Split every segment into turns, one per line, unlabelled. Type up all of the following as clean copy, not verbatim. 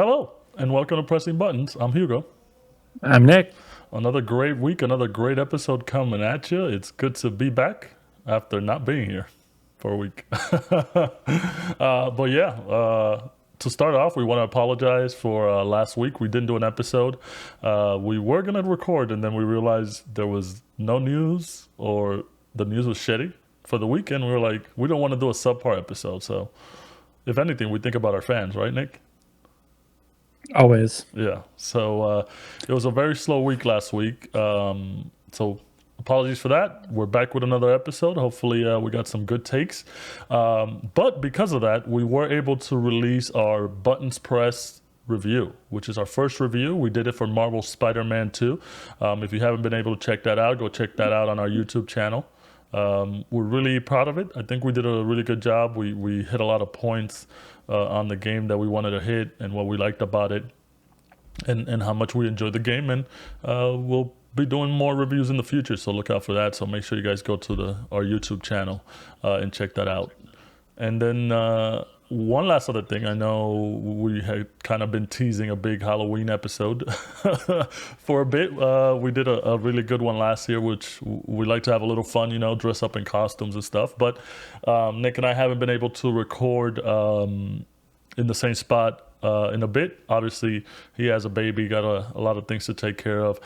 Hello, and welcome to Pressing Buttons. I'm Hugo.
I'm Nick.
Another great week, another great episode coming at you. It's good to be back after not being here for a week. To start off, we want to apologize for last week. We didn't do an episode. We were going to record, and then we realized there was no news, or the news was shitty for the weekend. We were like, we don't want to do a subpar episode. So, if anything, we think about our fans, right, Nick?
Always.
Yeah. So it was a very slow week last week. So apologies for that. We're back with another episode. Hopefully we got some good takes. But because of that, we were able to release our Buttons Press review, which is our first review. We did it for Marvel Spider-Man 2. If you haven't been able to check that out, go check that out on our YouTube channel. We're really proud of it. I think we did a really good job. We hit a lot of points on the game that we wanted to hit and what we liked about it and how much we enjoyed the game. And we'll be doing more reviews in the future, so look out for that. So make sure you guys go to our YouTube channel and check that out. And then one last other thing, I know we had kind of been teasing a big Halloween episode for a bit. We did a really good one last year, which we like to have a little fun, dress up in costumes and stuff. But Nick and I haven't been able to record in the same spot in a bit. Obviously, he has a baby, got a lot of things to take care of.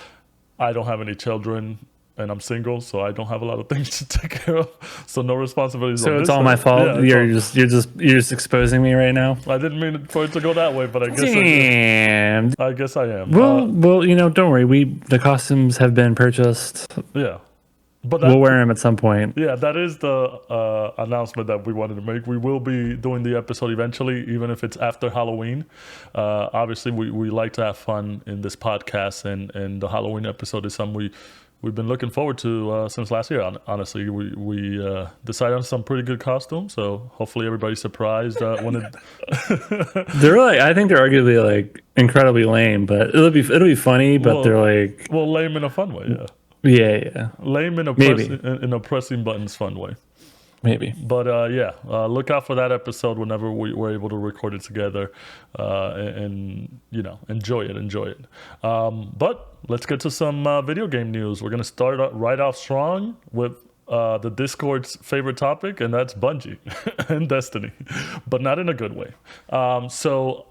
I don't have any children. And I'm single, so I don't have a lot of things to take care of. So no responsibilities.
So it's all my fault. Yeah, you're just exposing me right now.
I didn't mean for it to go that way, but I guess I guess I am.
Well, don't worry. The costumes have been purchased.
Yeah, but
we'll wear them at some point.
Yeah, that is the announcement that we wanted to make. We will be doing the episode eventually, even if it's after Halloween. Obviously, we like to have fun in this podcast, and the Halloween episode is something we've been looking forward to since last year. Honestly, we decided on some pretty good costumes, so hopefully everybody's surprised when it.
I think they're arguably incredibly lame, but it'll be funny. But they're
lame in a fun way, yeah.
Yeah.
Lame in a pressing buttons fun way.
Maybe.
But look out for that episode whenever we're able to record it together and enjoy it. But let's get to some video game news. We're going to start right off strong with the Discord's favorite topic, and that's Bungie and Destiny, but not in a good way. So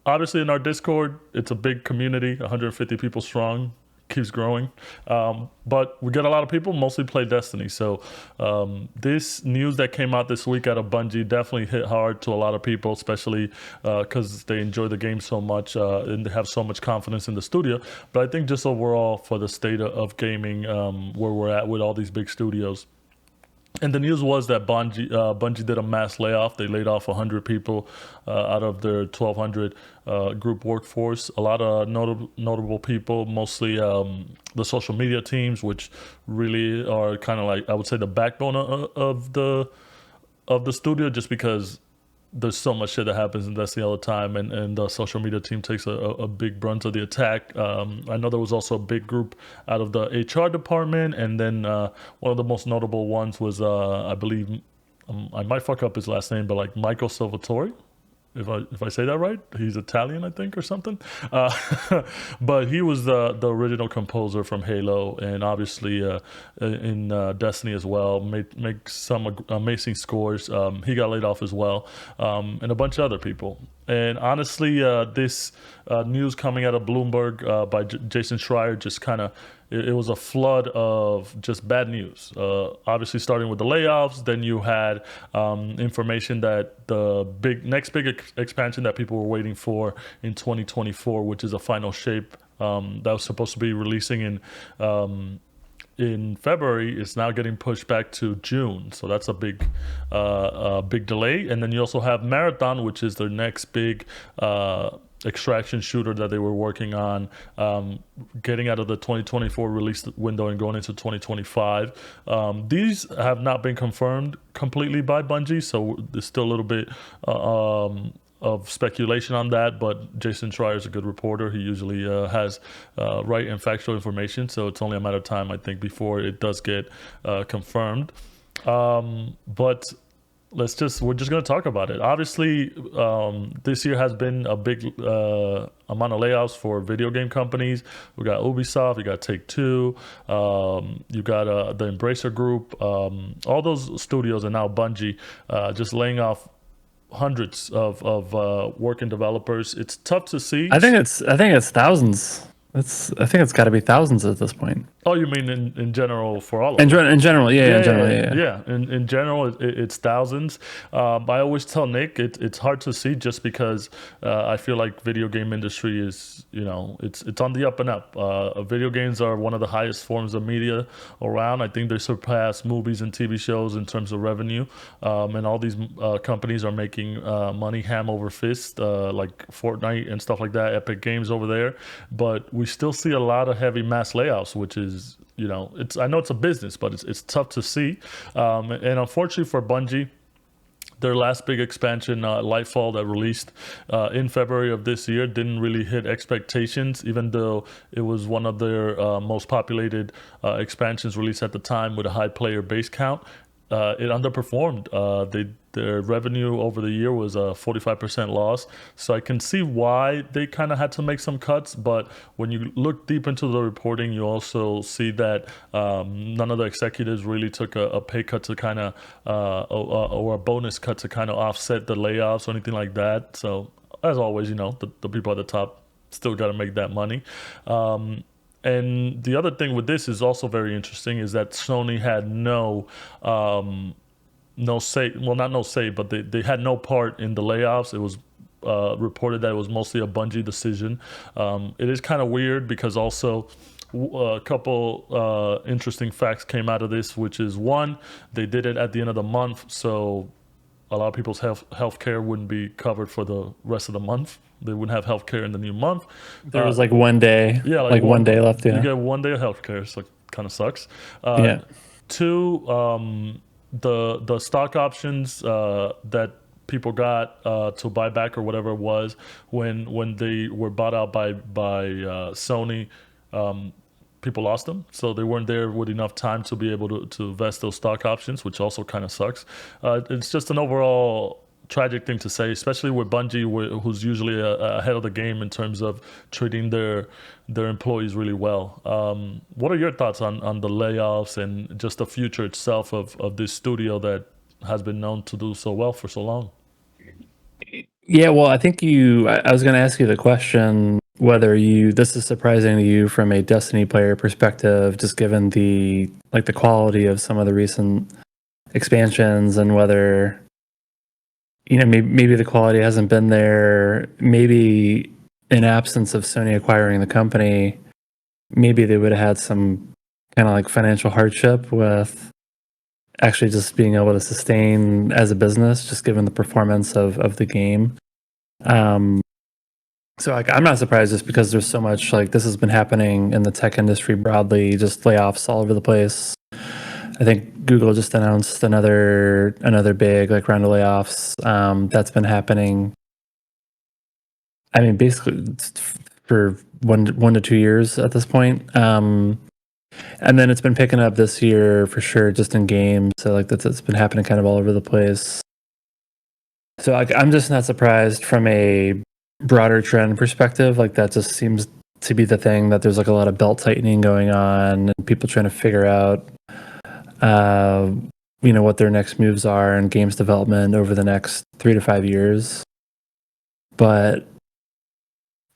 obviously in our Discord, it's a big community, 150 people strong. Keeps growing, but we get a lot of people mostly play Destiny. So this news that came out this week out of Bungie definitely hit hard to a lot of people, especially because they enjoy the game so much and they have so much confidence in the studio. But I think just overall for the state of gaming, where we're at with all these big studios. And the news was that Bungie did a mass layoff. They laid off 100 people out of their 1,200 group workforce. A lot of notable people, mostly the social media teams, which really are kind of I would say, the backbone of the studio, just because there's so much shit that happens in Destiny all the time, and the social media team takes a big brunt of the attack. I know there was also a big group out of the HR department, and then one of the most notable ones was, I believe, I might fuck up his last name, but Michael Salvatore. If I say that right, he's Italian, I think, or something. But he was the original composer from Halo, and obviously in Destiny as well. Make some amazing scores. He got laid off as well, and a bunch of other people. And honestly, this news coming out of Bloomberg by Jason Schreier just kind of, it was a flood of just bad news. Obviously, starting with the layoffs, then you had information that the next big expansion that people were waiting for in 2024, which is a Final Shape that was supposed to be releasing in February, is now getting pushed back to June. So that's a big delay. And then you also have Marathon, which is their next big extraction shooter that they were working on, getting out of the 2024 release window and going into 2025. These have not been confirmed completely by Bungie, so there's still a little bit of speculation on that, but Jason Schreier is a good reporter. He usually has right and factual information, so it's only a matter of time, I think, before it does get confirmed. But we're just going to talk about it. Obviously, this year has been a big amount of layoffs for video game companies. We got Ubisoft, you got Take Two, you got the Embracer Group, all those studios, and now Bungie, just laying off hundreds of working developers. It's tough to see.
I think it's thousands. I think it's got to be thousands at this point.
Oh, you mean in general for all of them?
In general, yeah, in general, yeah.
Yeah. In general, it's thousands. I always tell Nick it's hard to see just because I feel like video game industry is, it's on the up and up. Video games are one of the highest forms of media around. I think they surpass movies and TV shows in terms of revenue, and all these companies are making money ham over fist, like Fortnite and stuff like that. Epic Games over there, but we still see a lot of heavy mass layoffs, which is, I know it's a business, but it's tough to see. And unfortunately for Bungie, their last big expansion, Lightfall, that released in February of this year, didn't really hit expectations, even though it was one of their most populated expansions released at the time with a high player base count. It underperformed. Their revenue over the year was a 45% loss. So I can see why they kind of had to make some cuts. But when you look deep into the reporting, you also see that none of the executives really took a pay cut to kind of, or a bonus cut to kind of offset the layoffs or anything like that. So as always, the people at the top still got to make that money. And the other thing with this is also very interesting is that Sony had no say, well, not no say, but they had no part in the layoffs. It was reported that it was mostly a Bungie decision. It is kind of weird because also a couple interesting facts came out of this, which is one, they did it at the end of the month, so a lot of people's health care wouldn't be covered for the rest of the month. They wouldn't have health care in the new month.
There was like 1 day,
yeah,
like one day left. Yeah,
you get 1 day of health care, so it kind of sucks.
Yeah.
Two, the stock options that people got to buy back or whatever it was when they were bought out by Sony. People lost them, so they weren't there with enough time to be able to vest those stock options, which also kind of sucks. It's just an overall tragic thing to say, especially with Bungie, who's usually ahead of the game in terms of treating their employees really well. What are your thoughts on the layoffs and just the future itself of this studio that has been known to do so well for so long?
Yeah, well, I think I was going to ask you the question whether this is surprising to you from a Destiny player perspective, just given the quality of some of the recent expansions, and whether maybe the quality hasn't been there. Maybe in absence of Sony acquiring the company, maybe they would have had some kind of like financial hardship with actually just being able to sustain as a business, just given the performance of the game. So I'm not surprised, just because there's so much, this has been happening in the tech industry broadly, just layoffs all over the place. I think Google just announced another big round of layoffs. That's been happening. I mean, basically for one to 2 years at this point. And then it's been picking up this year for sure, just in games. So it's been happening kind of all over the place. So I'm just not surprised from a broader trend perspective. That just seems to be the thing, that there's a lot of belt tightening going on and people trying to figure out what their next moves are in games development over the next 3 to 5 years. But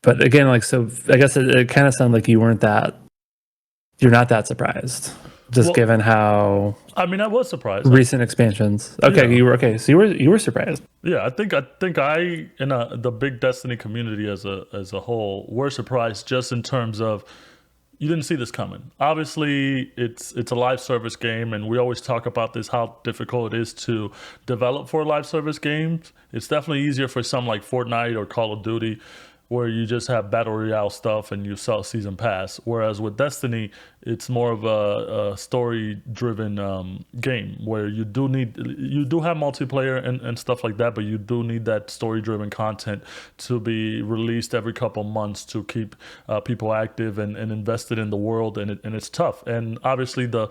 again, so I guess it kind of sounded like you're not that surprised, just given how.
I mean, I was surprised.
Recent expansions. Okay,
Yeah.
You were okay. So you were surprised.
Yeah, I think in the big Destiny community as a whole, were surprised, just in terms of, you didn't see this coming. Obviously, it's a live service game, and we always talk about this, how difficult it is to develop for live service games. It's definitely easier for some like Fortnite or Call of Duty, where you just have battle royale stuff and you sell season pass. Whereas with Destiny, it's more of a story-driven game, where you do have multiplayer and stuff like that, but you do need that story-driven content to be released every couple months to keep people active and invested in the world, and it's tough. And obviously the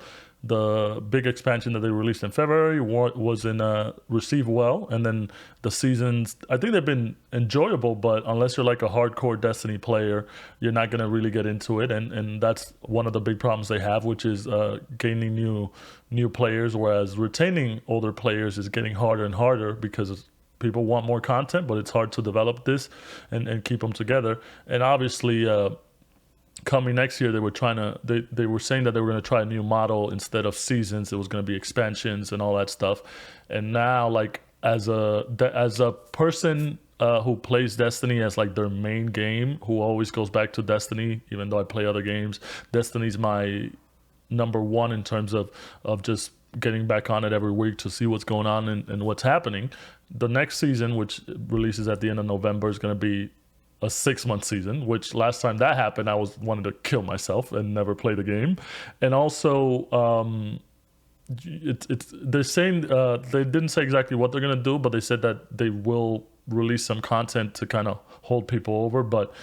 the big expansion that they released in February wasn't received well, and then the seasons, I think they've been enjoyable, but unless you're like a hardcore Destiny player, you're not gonna really get into it, and that's one of the big problems they have, which is gaining new players, whereas retaining older players is getting harder and harder because people want more content, but it's hard to develop this and keep them together. And obviously, coming next year, they were saying that they were going to try a new model. Instead of seasons, it was going to be expansions and all that stuff. And now, like, as a person who plays Destiny as like their main game, who always goes back to Destiny, even though I play other games, Destiny's my number one in terms of just getting back on it every week to see what's going on and what's happening. The next season, which releases at the end of November, is going to be a 6-month season, which last time that happened, I wanted to kill myself and never play the game. And also, they're saying they didn't say exactly what they're gonna do, but they said that they will release some content to kind of hold people over. But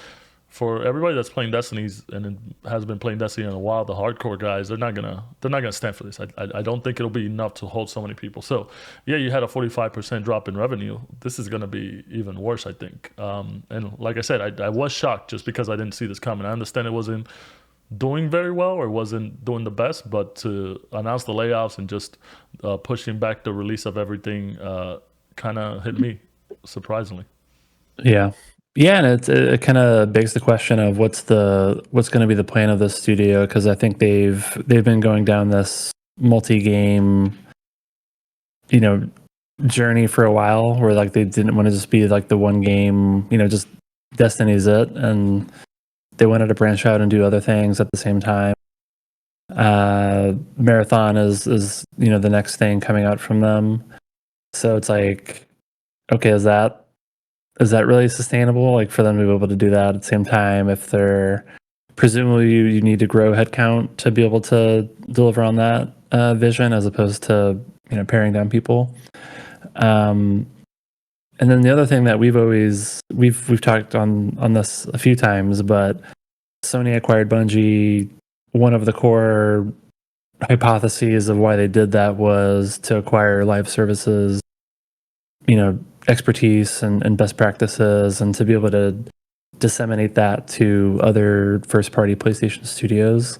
for everybody that's playing Destinies and has been playing Destiny in a while, the hardcore guys, they're not gonna stand for this. I don't think it'll be enough to hold so many people. So yeah, you had a 45% drop in revenue. This is gonna be even worse, I think. And like I said, I was shocked just because I didn't see this coming. I understand it wasn't doing very well or wasn't doing the best, but to announce the layoffs and just pushing back the release of everything kind of hit me surprisingly.
Yeah. Yeah, and it kind of begs the question of what's going to be the plan of this studio, because I think they've been going down this multi-game, journey for a while, where like they didn't want to just be like the one game, just Destiny's it, and they wanted to branch out and do other things at the same time. Marathon is the next thing coming out from them, so it's like, okay, is that really sustainable, like for them to be able to do that at the same time? If they're presumably you need to grow headcount to be able to deliver on that vision, as opposed to paring down people. And then the other thing that we've talked on this a few times, but Sony acquired Bungie. One of the core hypotheses of why they did that was to acquire live services, expertise and best practices, and to be able to disseminate that to other first-party PlayStation studios,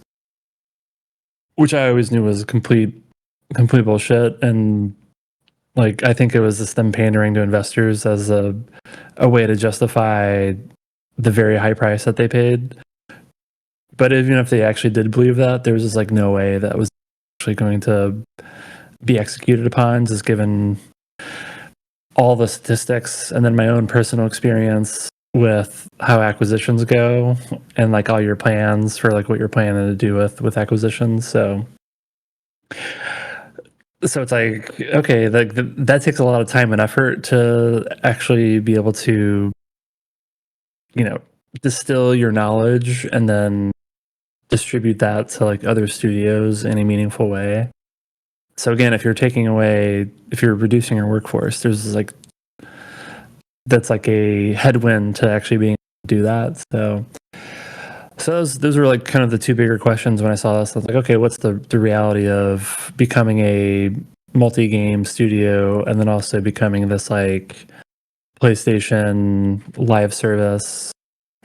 which I always knew was complete bullshit. And like, I think it was just them pandering to investors as a way to justify the very high price that they paid. But even if they actually did believe that, there was just like no way that was actually going to be executed upon, just given all the statistics and then my own personal experience with how acquisitions go, and like all your plans for like what you're planning to do with acquisitions. So it's like, okay, that takes a lot of time and effort to actually be able to, distill your knowledge and then distribute that to like other studios in a meaningful way. So again, if you're reducing your workforce, that's like a headwind to actually being able to do that. So those were like kind of the two bigger questions when I saw this. I was like, okay, what's the reality of becoming a multi-game studio and then also becoming this like PlayStation live service,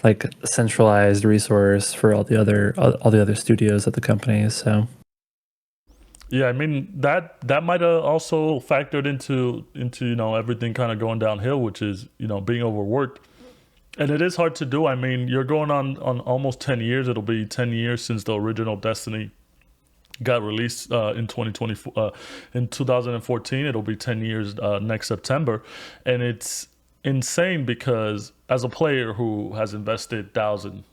like centralized resource for all the other studios at the company. So
yeah, I mean that might have also factored into everything kind of going downhill, which is being overworked. And it is hard to do. I mean, you're going on almost 10 years. It'll be 10 years since the original Destiny got released in 2020, in 2014. It'll be 10 years next September. And it's insane because as a player who has invested 2,000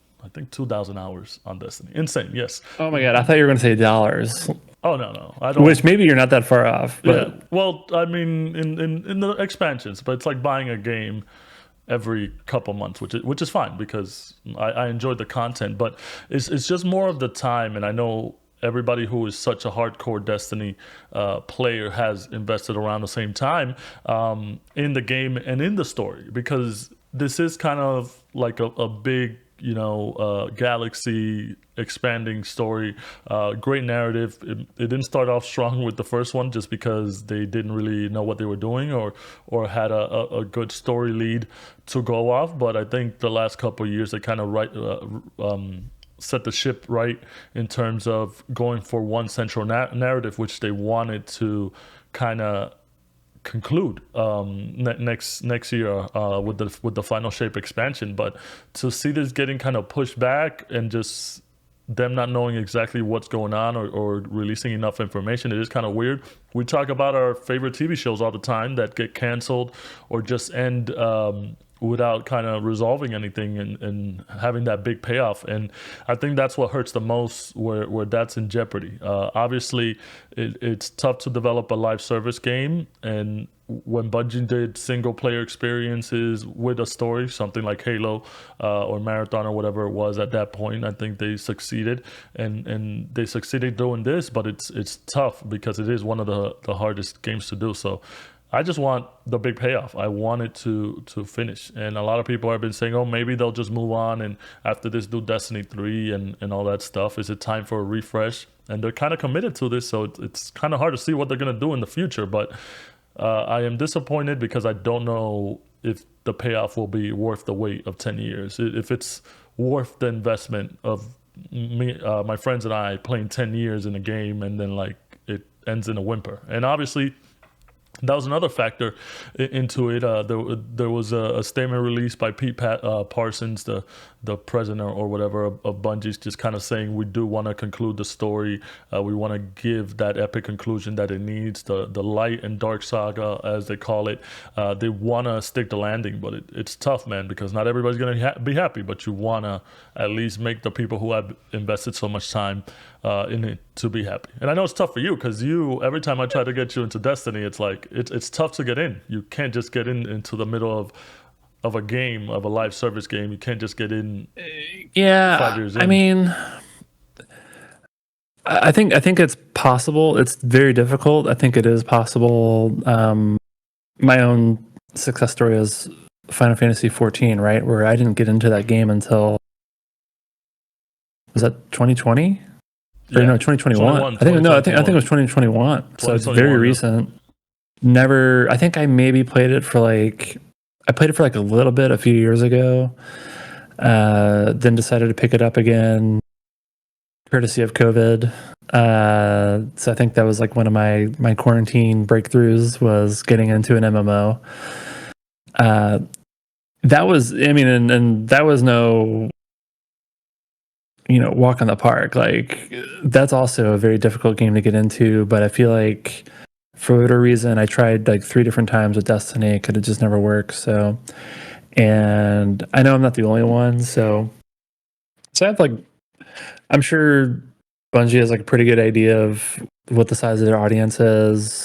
hours on Destiny. Insane, yes.
Oh my God, I thought you were going to say dollars.
Oh no, I don't.
Which maybe you're not that far off. But
yeah, well, I mean, in the expansions, but it's like buying a game every couple months, which is fine because I enjoyed the content, but it's just more of the time. And I know everybody who is such a hardcore Destiny player has invested around the same time in the game and in the story, because this is kind of like a big galaxy expanding story, great narrative. It didn't start off strong with the first one just because they didn't really know what they were doing or had a good story lead to go off. But I think the last couple of years they kind of set the ship right in terms of going for one central narrative, which they wanted to kind of conclude next year with the Final Shape expansion. But to see this getting kind of pushed back and just them not knowing exactly what's going on or releasing enough information, it is kind of weird. We talk about our favorite TV shows all the time that get canceled or just end without kind of resolving anything and having that big payoff. And I think that's what hurts the most where that's in jeopardy. Obviously, it's tough to develop a live service game. And when Bungie did single player experiences with a story, something like Halo or Marathon or whatever it was at that point, I think they succeeded. And they succeeded doing this, but it's tough because it is one of the hardest games to do. So I just want the big payoff. I want it to finish. And a lot of people have been saying, oh, maybe they'll just move on and after this do Destiny 3 and all that stuff. Is it time for a refresh? And they're kind of committed to this, so it's kind of hard to see what they're going to do in the future. But I am disappointed because I don't know if the payoff will be worth the wait of 10 years. If it's worth the investment of me, my friends and I playing 10 years in a game and then like it ends in a whimper. And obviously, that was another factor into it. There was a statement released by Pete Parsons, the president or whatever of Bungie, just kind of saying we do want to conclude the story. We want to give that epic conclusion that it needs, the light and dark saga, as they call it. They want to stick the landing, but it's tough, man, because not everybody's going to be happy, but you want to at least make the people who have invested so much time in it to be happy. And I know it's tough for you because every time I try to get you into Destiny, it's like it's tough to get in. You can't just get into the middle of a game, of a live service game. You can't just get in.
Yeah,
5 years in.
I mean, I think it's possible. It's very difficult. I think it is possible. My own success story is Final Fantasy 14, right, where I didn't get into that game until, was that 2020?
Yeah.
Or no, 2021. I think it was 2021. So it's very recent. Never. I think I maybe played it for like a little bit a few years ago. Then decided to pick it up again, courtesy of COVID. So I think that was like one of my quarantine breakthroughs was getting into an MMO. That was, I mean, and that was no, walk in the park. Like, that's also a very difficult game to get into, but I feel like for whatever reason, I tried like 3 different times with Destiny. It could have just never worked. So, and I know I'm not the only one. So I have like, I'm sure Bungie has like a pretty good idea of what the size of their audience is.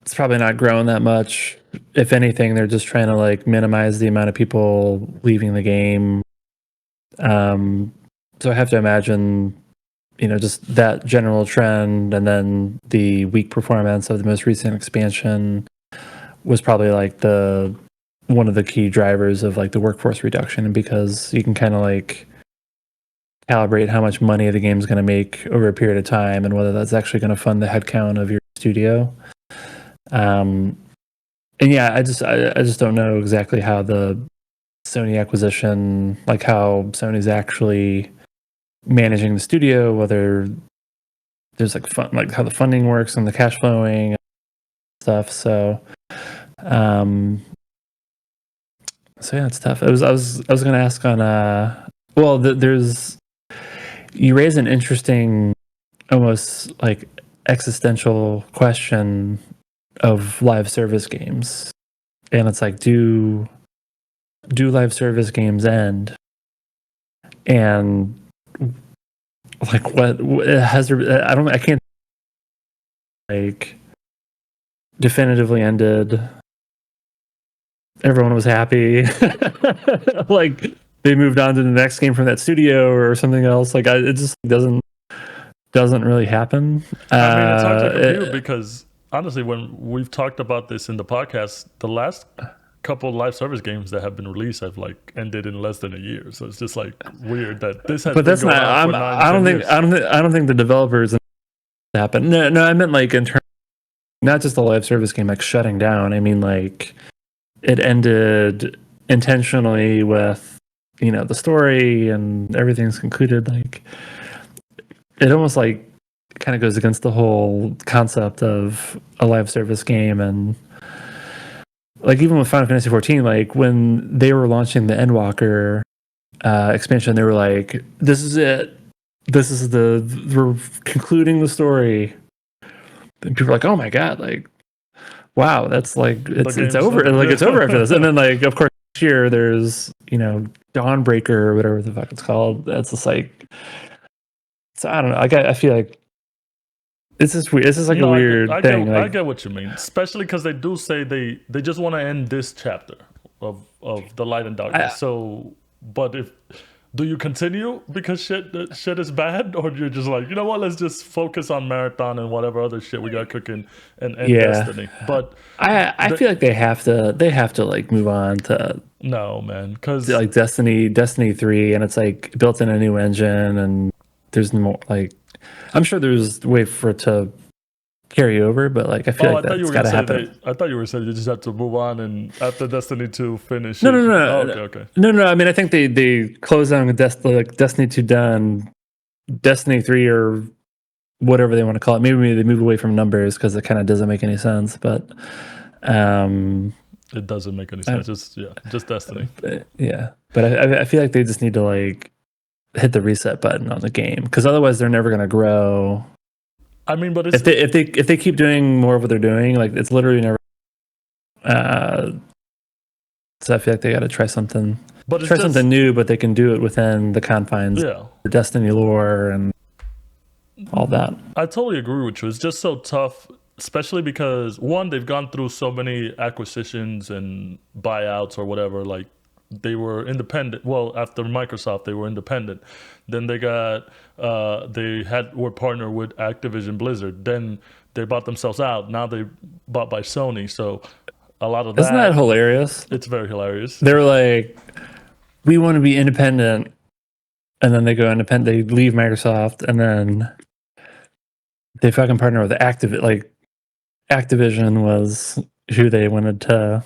It's probably not growing that much. If anything, they're just trying to like minimize the amount of people leaving the game. So I have to imagine, just that general trend, and then the weak performance of the most recent expansion was probably like one of the key drivers of like the workforce reduction, because you can kind of like calibrate how much money the game's going to make over a period of time and whether that's actually going to fund the headcount of your studio. And yeah, I just don't know exactly how the Sony acquisition, like how Sony's actually managing the studio, whether there's like like how the funding works and the cash flowing and stuff. So yeah, it's tough. I was going to ask on there's, you raise an interesting, almost like existential question of live service games, and it's like, do live service games end? And like, what has there? I can't like definitively ended. Everyone was happy. Like, they moved on to the next game from that studio or something else. Like, it just doesn't really happen.
I mean, it's hard to compute because honestly, when we've talked about this in the podcast, the last couple live service games that have been released have like ended in less than a year. So it's just like weird that this has
But
been
that's
going
not.
on for
I
9,
don't
10
think.
years.
I don't think the developers happen. No, no. I meant like in terms, not just the live service game like shutting down. I mean like it ended intentionally with the story and everything's concluded. Like it almost like kind of goes against the whole concept of a live service game. And like even with Final Fantasy 14, like when they were launching the Endwalker expansion, they were like, "This is it. This is we're concluding the story." And people were like, "Oh my god! Like, wow, that's like it's
game's
over.
done.
Like it's over after this." And then like of course this year there's Dawnbreaker or whatever the fuck it's called. That's just like, so I don't know. I feel like it's just weird. It's just like a weird thing.
I
Like
get what you mean, especially because they do say they just want to end this chapter of the light and darkness. So, but if do you continue because shit is bad, or you're just like, you know what, let's just focus on Marathon and whatever other shit we got cooking and Destiny. But
I feel like they have to like move on to
no, man, because
like Destiny 3, and it's like built in a new engine, and there's more like I'm sure there's a way for it to carry over, but like I feel like that's got to happen.
I thought you were saying you just have to move on and after Destiny 2 finish
No,
it.
no, no,
Oh,
no,
okay.
no. I mean, I think they close down like Destiny 2 done, Destiny 3 or whatever they want to call it. Maybe they move away from numbers because it kind of doesn't make any sense. But
it doesn't make any sense. Just Destiny.
Yeah, but I feel like they just need to like hit the reset button on the game because otherwise they're never going to grow.
I mean, but
if they keep doing more of what they're doing, like it's literally never. So I feel like they got to try something.
But
try something new, but they can do it within the confines of the Destiny lore and all that.
I totally agree with you. It's just so tough, especially because one, they've gone through so many acquisitions and buyouts or whatever. Like they were independent. Well, after Microsoft, they were independent. Then they got were partnered with Activision Blizzard. Then they bought themselves out. Now they bought by Sony. So a lot of that.
Isn't that hilarious?
It's very hilarious.
They're like, we want to be independent, and then they go independent. They leave Microsoft, and then they fucking partner with Activision. Like Activision was who they wanted to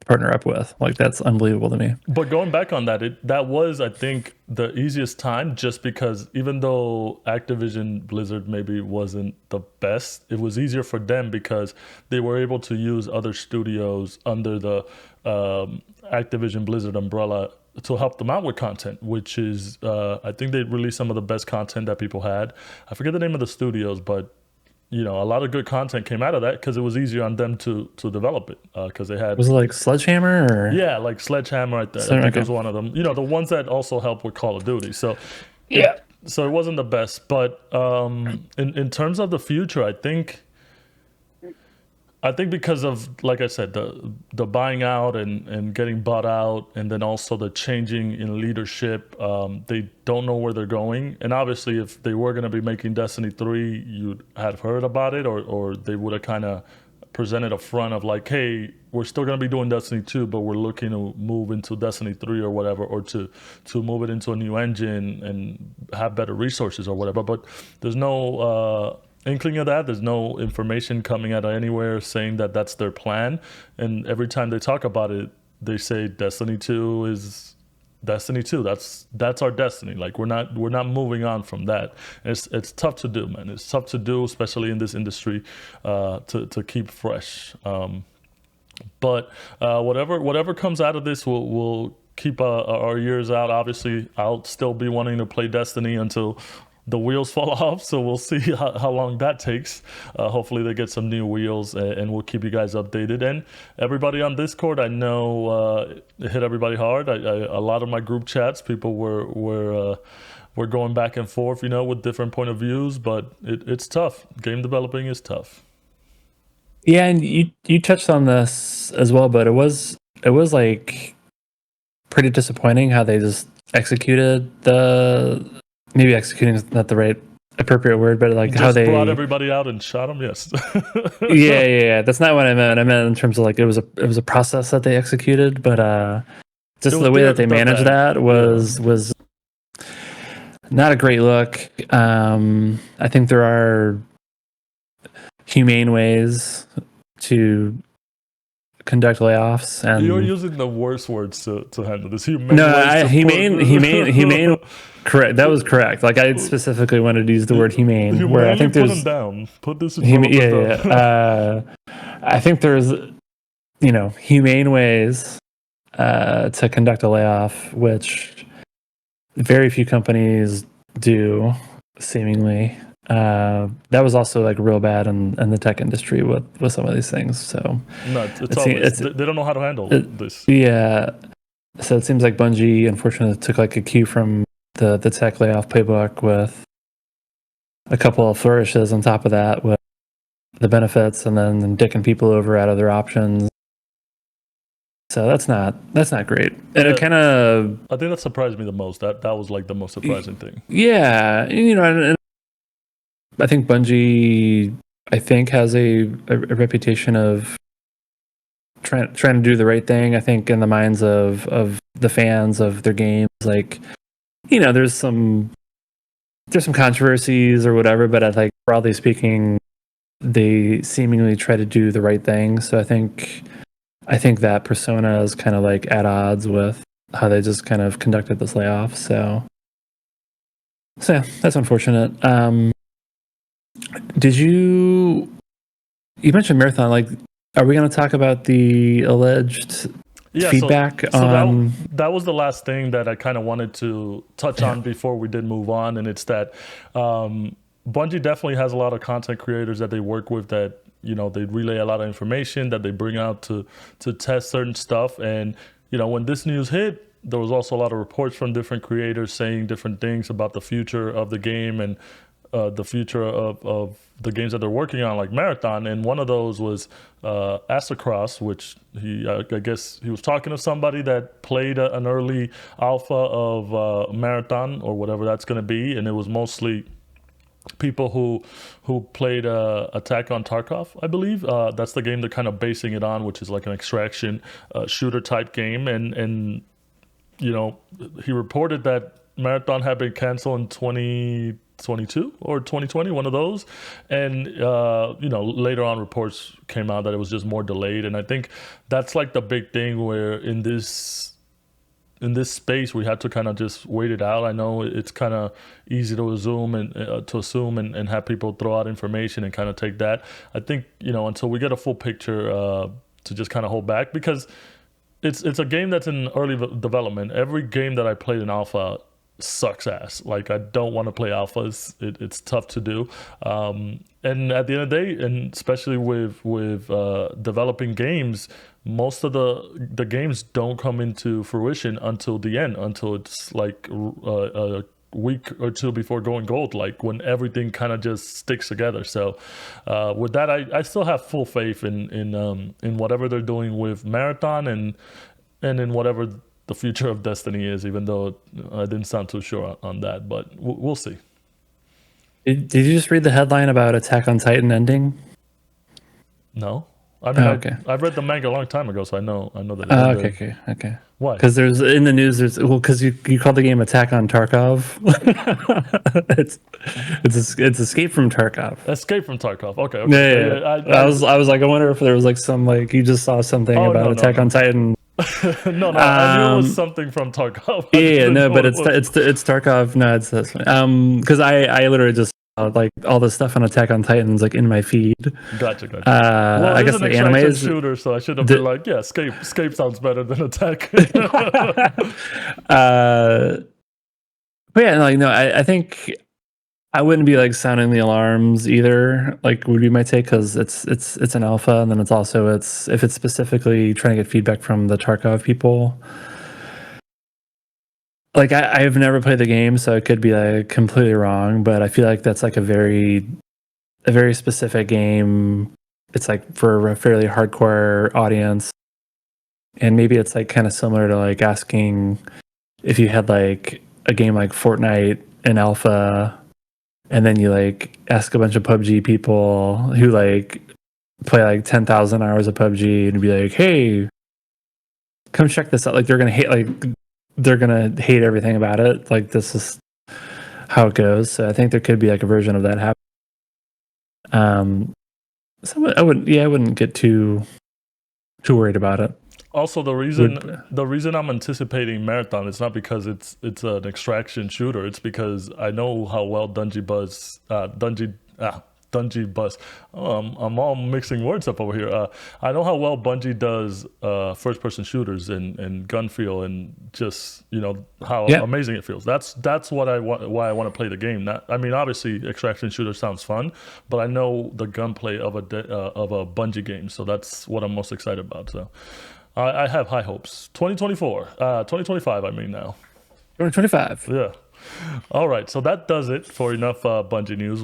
partner up with. Like that's unbelievable to me.
But going back on that, that was, I think, the easiest time, just because even though Activision Blizzard maybe wasn't the best, it was easier for them because they were able to use other studios under the Activision Blizzard umbrella to help them out with content, which is I think they released some of the best content that people had. I forget the name of the studios, but a lot of good content came out of that because it was easier on them to develop it because they had.
Was it like Sledgehammer or?
Yeah, like Sledgehammer. I think it was one of them. The ones that also help with Call of Duty. So
yeah.
So it wasn't the best, but in terms of the future, I think because of, like I said, the buying out and getting bought out, and then also the changing in leadership, they don't know where they're going. And obviously, if they were going to be making Destiny 3, you'd have heard about it, or they would have kind of presented a front of like, hey, we're still going to be doing Destiny 2, but we're looking to move into Destiny 3 or whatever, or to move it into a new engine and have better resources or whatever. But there's no inkling of that. There's no information coming out of anywhere saying that that's their plan. And every time they talk about it, they say Destiny 2 is Destiny 2. That's our destiny. Like we're not moving on from that. And it's tough to do, man. It's tough to do, especially in this industry, to keep fresh. But whatever comes out of this, we'll keep our ears out. Obviously, I'll still be wanting to play Destiny until the wheels fall off, so we'll see how long that takes. Hopefully they get some new wheels, and we'll keep you guys updated. And everybody on Discord, I know it hit everybody hard. A lot of my group chats, people were going back and forth, with different point of views, but it's tough. Game developing is tough.
Yeah, and you touched on this as well, but it was like pretty disappointing how they just executed maybe executing is not the right appropriate word, but like
Just
how they
brought everybody out and shot them. Yes.
yeah. That's not what I meant. I meant in terms of like it was a process that they executed, but
It
just
was
the way that they
their
managed
bad.
that was not a great look. I think there are humane ways to conduct layoffs, and
You're using the worst words to handle this.
humane. Correct. That was correct. Like I specifically wanted to use the word humane, where I
Humanely
think
put
there's
them down. Put this developers
yeah.
down.
I think there's humane ways to conduct a layoff, which very few companies do, seemingly. That was also like real bad in the tech industry with some of these things. So
No, they don't know how to handle this.
Yeah. So it seems like Bungie, unfortunately, took like a cue from the tech layoff playbook with a couple of flourishes on top of that with the benefits, and then dicking people over out of their options. So that's not great. And it kind of,
I think that surprised me the most. That was like the most surprising thing.
Yeah, and I think Bungie, has a reputation of trying to do the right thing. I think in the minds of the fans of their games, like there's some controversies or whatever, but I think broadly speaking, they seemingly try to do the right thing. So I think that persona is kind of like at odds with how they just kind of conducted this layoff. So yeah, that's unfortunate. Did you mentioned Marathon? Like, are we going to talk about the alleged feedback on?
That was the last thing that I kind of wanted to touch on before we did move on, and it's that Bungie definitely has a lot of content creators that they work with that they relay a lot of information that they bring out to test certain stuff. And when this news hit, there was also a lot of reports from different creators saying different things about the future of the game and the future of the games that they're working on, like Marathon. And one of those was Across, which I guess he was talking to somebody that played an early alpha of Marathon or whatever that's going to be, and it was mostly people who played Attack on Tarkov, I believe. That's the game they're kind of basing it on, which is like an extraction shooter type game. And he reported that Marathon had been canceled in 2022 or 2020, one of those. And later on reports came out that it was just more delayed. And I think that's like the big thing, where in this space we had to kind of just wait it out. I know it's kind of easy to assume and have people throw out information and kind of take that. I think until we get a full picture, to just kind of hold back, because it's a game that's in early development. Every game that I played in alpha sucks ass. Like, I don't want to play alphas. It's tough to do. And at the end of the day, and especially with developing games, most of the games don't come into fruition until the end, until it's like a week or two before going gold, like when everything kind of just sticks together. So with that, I still have full faith in whatever they're doing with Marathon and in whatever the future of Destiny is, even though I didn't sound too sure on that, but we'll see.
Did you just read the headline about Attack on Titan ending?
No. I mean,
okay.
I've read the manga a long time ago, so I know that.
Okay.
Why?
Because there's in the news. Because you called the game Attack on Tarkov. it's Escape from Tarkov.
Escape from Tarkov. Okay.
Yeah. I was like, I wonder if there was like some, like, you just saw something about Attack on Titan.
No, I knew it was something from Tarkov.
But it's Tarkov. No, it's this one. Because I literally just like all the stuff on Attack on Titans like in my feed.
Gotcha. Well, I guess
the anime is
shooter, so I should have been like, yeah, Escape sounds better than Attack.
But yeah, like, no, I think I wouldn't be like sounding the alarms either. Like, would be my take, because it's an alpha, and then it's also if it's specifically trying to get feedback from the Tarkov people. Like, I've never played the game, so it could be like completely wrong, but I feel like that's like a very specific game. It's like for a fairly hardcore audience, and maybe it's like kind of similar to like asking if you had like a game like Fortnite in alpha and then you like ask a bunch of PUBG people who like play like 10,000 hours of PUBG and be like, hey, come check this out. Like they're gonna hate everything about it. Like this is how it goes. So I think there could be like a version of that happen. So I wouldn't get too worried about it.
Also, the reason I'm anticipating Marathon is not because it's an extraction shooter. It's because I know how well Dungy Buzz. I'm all mixing words up over here. I know how well Bungie does first-person shooters and gun feel, and just how amazing it feels. That's what I want. Why I want to play the game. Obviously, extraction shooter sounds fun, but I know the gunplay of a Bungie game, so that's what I'm most excited about. So I have high hopes. 2025. I mean now.
2025.
Yeah. All right. So that does it for enough Bungie news.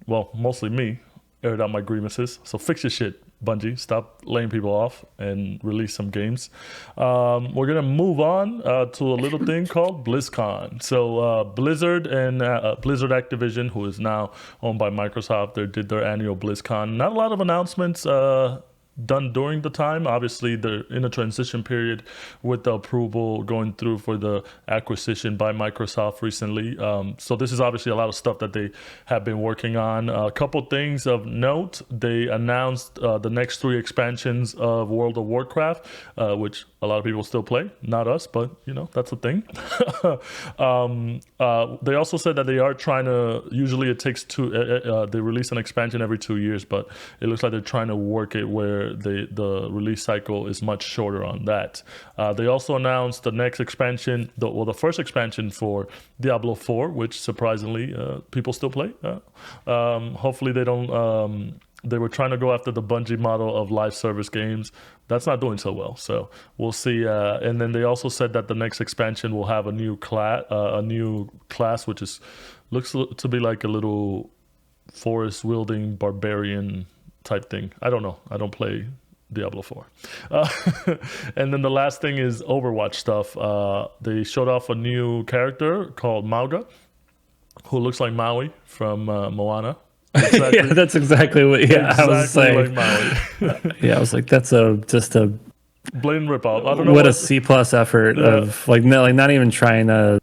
Mostly me, aired out my grievances. So fix your shit, Bungie. Stop laying people off and release some games. We're going to move on to a little thing called BlizzCon. So Blizzard and Blizzard Activision, who is now owned by Microsoft, they did their annual BlizzCon. Not a lot of announcements done during the time. Obviously, they're in a transition period with the approval going through for the acquisition by Microsoft recently. So this is obviously a lot of stuff that they have been working on. A couple things of note: they announced the next 3 expansions of World of Warcraft, which a lot of people still play. Not us, but that's a thing. They also said that they are trying to. Usually, it takes they release an expansion every 2 years, but it looks like they're trying to work it where the release cycle is much shorter on that. They also announced the next expansion, the first expansion for Diablo 4, which surprisingly people still play. Hopefully they don't. They were trying to go after the Bungie model of live service games. That's not doing so well. So we'll see. And then they also said that the next expansion will have a new class, which looks to be like a little forest wielding barbarian type thing. I don't know. I don't play Diablo 4. And then the last thing is Overwatch stuff. They showed off a new character called Mauga, who looks like Maui from Moana.
Exactly. Yeah, that's exactly what. Yeah,
exactly
I was like
Maui.
Yeah, I was like, that's just a
blatant ripoff. I don't know
what a C+ effort of not even trying to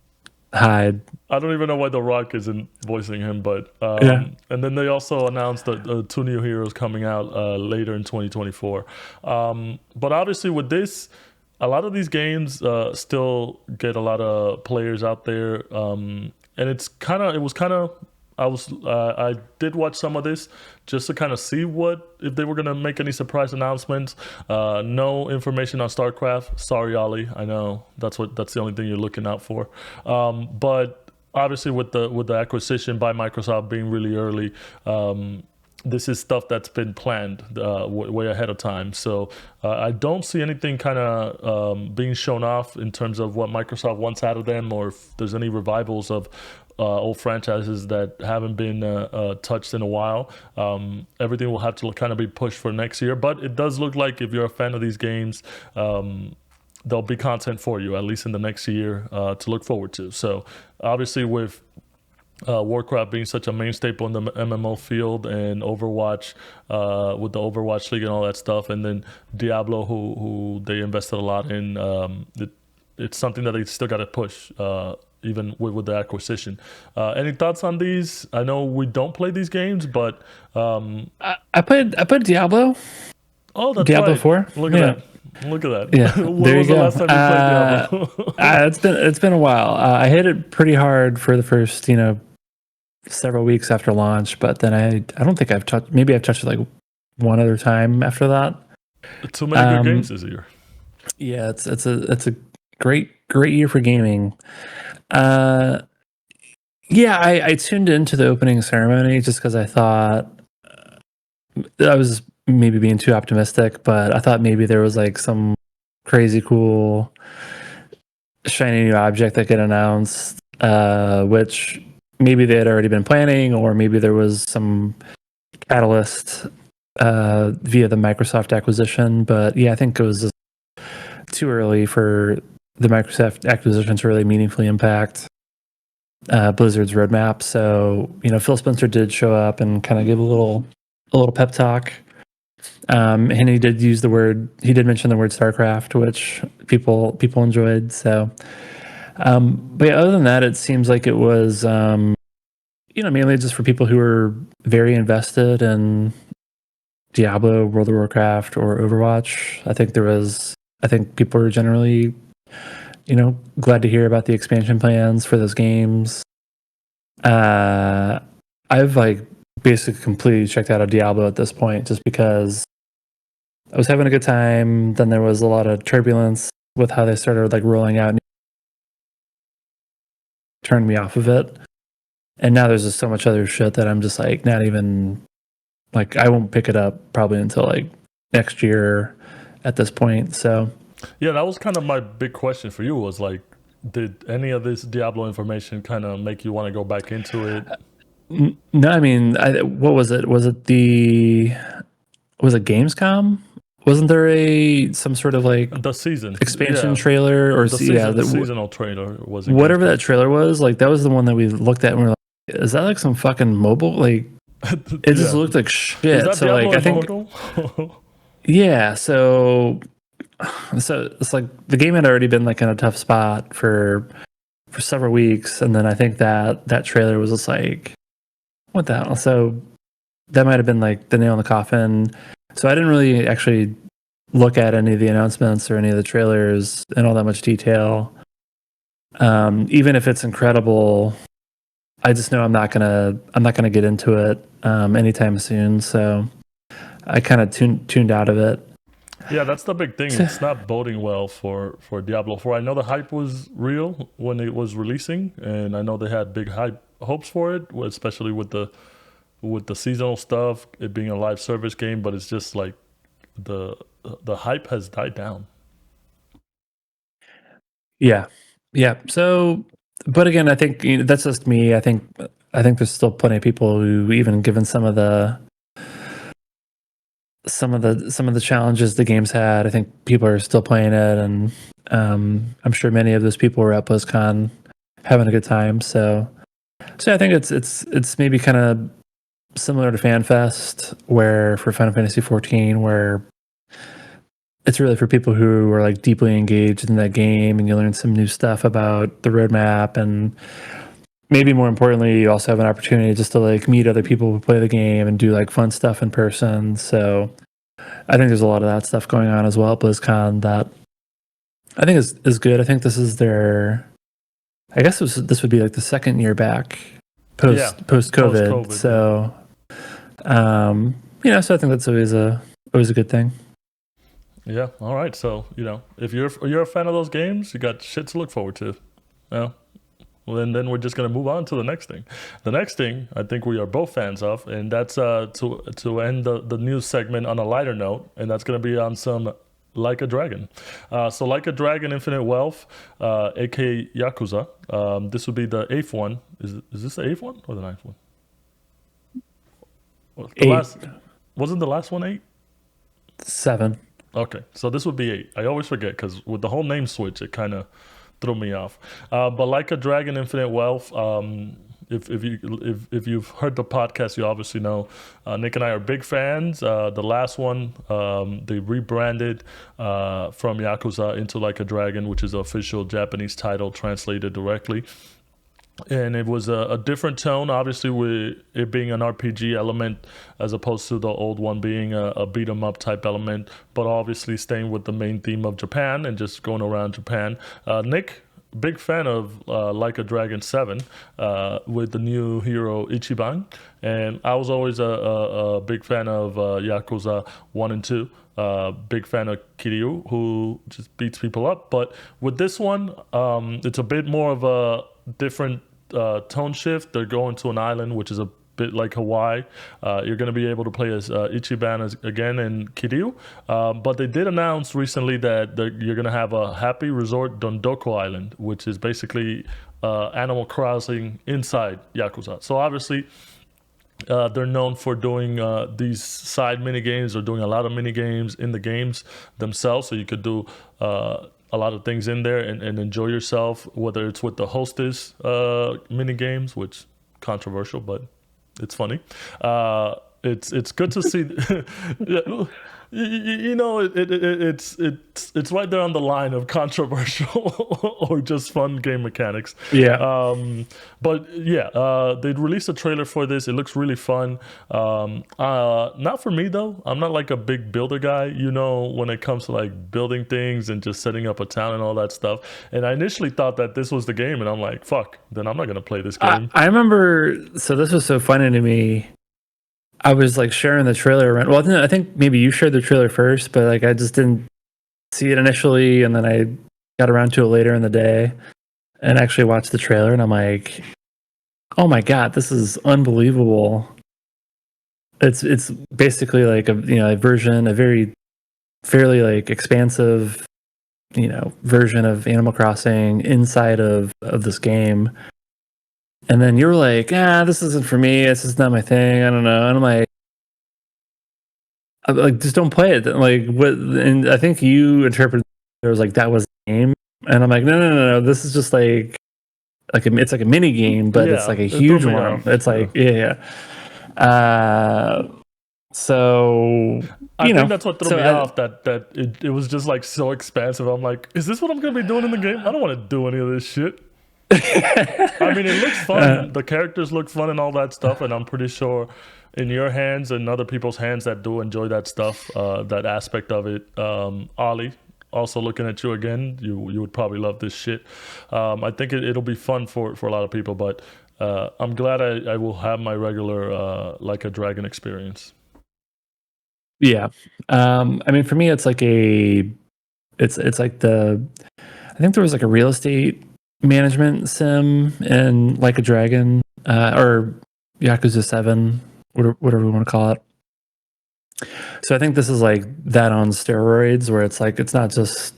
hide.
I don't even know why The Rock isn't voicing him, but and then they also announced that 2 new heroes coming out later in 2024. But obviously with this, a lot of these games still get a lot of players out there, and I did watch some of this just to kind of see if they were going to make any surprise announcements. No information on StarCraft. Sorry, Ollie. I know that's the only thing you're looking out for. But obviously with the acquisition by Microsoft being really early, this is stuff that's been planned way ahead of time. So I don't see anything kind of being shown off in terms of what Microsoft wants out of them, or if there's any revivals of old franchises that haven't been touched in a while. Everything will have to kind of be pushed for next year. But it does look like if you're a fan of these games, there'll be content for you, at least in the next year, to look forward to. So obviously with Warcraft being such a main staple in the MMO field, and Overwatch with the Overwatch League and all that stuff, and then Diablo, who they invested a lot in, it's something that they still got to push, even with the acquisition. Any thoughts on these? I know we don't play these games, but
I played Diablo.
Oh, that's
Diablo
right.
4.
Look at that. Look at that.
Yeah,
When
there
was
you
the
go.
last time you played Diablo?
It's been a while. I hit it pretty hard for the first several weeks after launch, but then I don't think I've touched. Maybe I've touched it like one other time after that.
Too many good games this year.
Yeah, it's a great year for gaming. I tuned into the opening ceremony just because I thought I was maybe being too optimistic, but I thought maybe there was like some crazy cool shiny new object that get announced, which maybe they had already been planning, or maybe there was some catalyst via the Microsoft acquisition. But yeah, I think it was just too early for the Microsoft acquisition to really meaningfully impact Blizzard's roadmap. So Phil Spencer did show up and kind of give a little pep talk. And he did mention the word StarCraft, which people enjoyed. So, but yeah, other than that, it seems like it was mainly just for people who are very invested in Diablo, World of Warcraft, or Overwatch. I think people are generally, glad to hear about the expansion plans for those games. I've basically completely checked out of Diablo at this point, just because I was having a good time. Then there was a lot of turbulence with how they started rolling out, turned me off of it. And now there's just so much other shit that I'm just not even I won't pick it up probably until next year at this point. So
yeah, that was kind of my big question for you, was did any of this Diablo information kind of make you want to go back into it?
No, I mean, what was it? Was it Gamescom? Wasn't there some sort of
The season
expansion trailer or
the seasonal trailer was
whatever that trailer was? That was the one that we looked at and we were like, is that some fucking mobile? It just looked like shit.
Is that
So
Diablo
I think
Immortal?
yeah. So it's the game had already been in a tough spot for several weeks, and then I think that trailer was just what the hell? So that might have been the nail in the coffin. So I didn't really actually look at any of the announcements or any of the trailers in all that much detail. Even if it's incredible, I just know I'm not gonna get into it anytime soon. So I kind of tuned out of it.
Yeah, that's the big thing. It's not boding well for Diablo 4. I know the hype was real when it was releasing, and I know they had big hopes for it, especially with the seasonal stuff, it being a live service game. But it's just the hype has died down.
Yeah. So, but again, I think that's just me. I think there's still plenty of people who, even given some of the challenges the game's had, I think people are still playing it, and I'm sure many of those people were at BlizzCon having a good time. So I think it's maybe kind of similar to FanFest, where for Final Fantasy 14, where it's really for people who are deeply engaged in that game, and you learn some new stuff about the roadmap, and maybe more importantly, you also have an opportunity just to meet other people who play the game and do fun stuff in person. So I think there's a lot of that stuff going on as well at BlizzCon that I think is good. I think this is I guess this would be the second year back post COVID. So so I think that's always a good thing.
Yeah. All right. So if you're a fan of those games, you got shit to look forward to. Yeah. Well, then we're just gonna move on to the next thing. The next thing I think we are both fans of, and that's to end the news segment on a lighter note, and that's gonna be on some Like a Dragon. So Like a Dragon Infinite Wealth, aka Yakuza. This would be the 8th one. Is this the 8th one or the 9th one? Wasn't the last one 8?
7.
Okay, so this would be 8. I always forget because with the whole name switch, it kind of threw me off. But Like a Dragon Infinite Wealth, if you've heard the podcast, you obviously know Nick and I are big fans. The last one, they rebranded from Yakuza into Like a Dragon, which is the official Japanese title translated directly. And it was a different tone, obviously, with it being an RPG element as opposed to the old one being a beat 'em up type element, but obviously staying with the main theme of Japan and just going around Japan. Nick, big fan of Like a Dragon 7 with the new hero Ichiban, and I was always a big fan of Yakuza 1 and 2. Big fan of Kiryu, who just beats people up. But with this one, it's a bit more of a different tone shift. They're going to an island, which is a bit like Hawaii. You're going to be able to play as Ichiban again and Kiryu. But they did announce recently that you're going to have a Happy Resort Dondoko Island, which is basically Animal Crossing inside Yakuza. So obviously, they're known for doing these side mini games or doing a lot of mini games in the games themselves. So you could do a lot of things in there and enjoy yourself, whether it's with the hostess mini games, which controversial, but it's funny. It's good to see. Yeah, you know, it's right there on the line of controversial or just fun game mechanics.
Yeah.
But yeah, they released a trailer for this. It looks really fun. Not for me though. I'm not like a big builder guy, you know, when it comes to like building things and just setting up a town and all that stuff. And I initially thought that this was the game, and I'm like, fuck, then I'm not gonna play this game.
I remember, so this was so funny to me. I was like sharing the trailer around. Well, I think maybe you shared the trailer first, but like I just didn't see it initially, and then I got around to it later in the day and actually watched the trailer, and I'm like, oh my god, this is unbelievable. It's basically like a version, a very fairly like expansive, version of Animal Crossing inside of this game. And then you're like, this isn't for me. This is not my thing. I don't know. And I'm like, just don't play it. Like, what? And I think you interpreted it was like that was the game. And I'm like, no. This is just it's like a mini game, but it's
Yeah,
like a
it threw
huge
me
one.
off.
It's like, yeah. So
I think that's what threw me off. That it was just like so expansive. I'm like, is this what I'm gonna be doing in the game? I don't want to do any of this shit. I mean, it looks fun. The characters look fun and all that stuff, and I'm pretty sure in your hands and other people's hands that do enjoy that stuff, that aspect of it. Ollie, also looking at you again, you would probably love this shit. I think it'll be fun for a lot of people, but I'm glad I will have my regular Like a Dragon experience.
Yeah. I mean, for me, it's like it's like I think there was like a real estate management sim in Like a Dragon, or Yakuza 7, whatever we want to call it. So I think this is like that on steroids, where it's like, it's not just,